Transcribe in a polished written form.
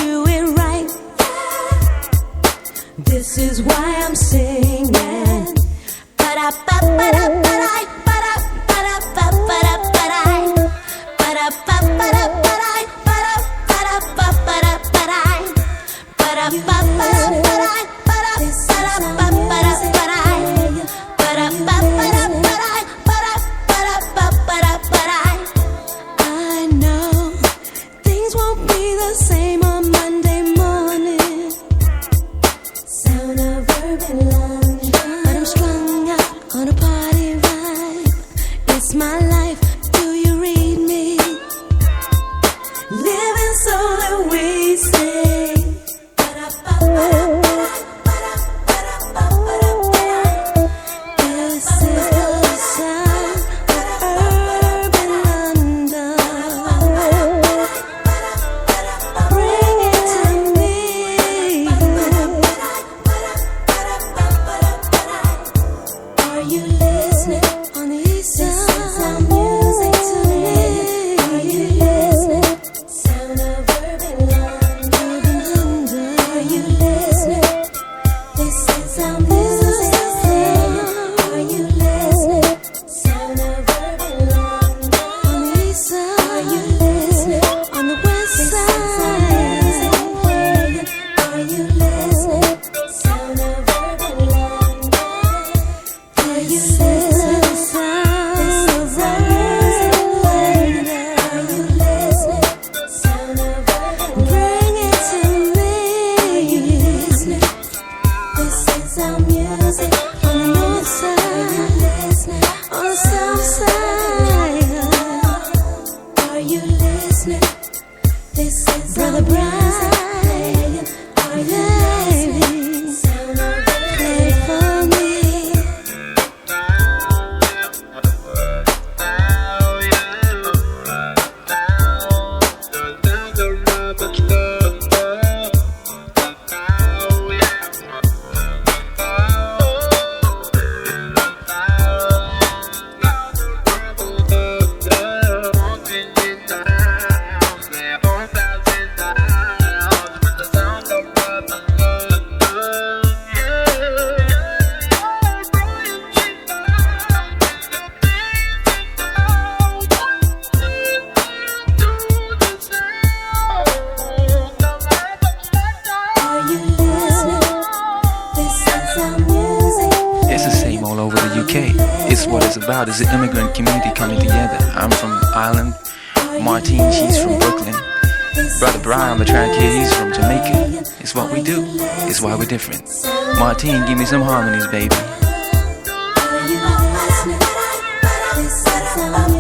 do it right. This is why I'm singing. I know things won't be the same on Monday morning. Sound of urban London, but I'm strung out on a party vibe. It's my life, do you read me? Living so we say. This is the sound of urban London. Bring it to me. Are you listening on the east side? Sound music to me. Are you listening? Sound of urban London. Are you listening? This is our music. Are you listening? Sound of urban London. On the east side. Are you listening? On the west side. Are you listening? Sound of urban London. Are you listening? Sound of urban London. Are you listening? Sound of urban. Bring it to me. Are you listening? This is our music on the north side, on the south side. Are you listening? This is Brother Brian. Are you listening? Sound of play for me. Are you listening? This is our music. It's the same all over the UK. It's what it's about. It's the immigrant community coming together. I'm from Ireland. Martine, she's from Brooklyn. Brother Brian on the track here, he's from Jamaica. It's what we do. It's why we're different. Martine, give me some harmonies, baby. Are you listening? This is our music.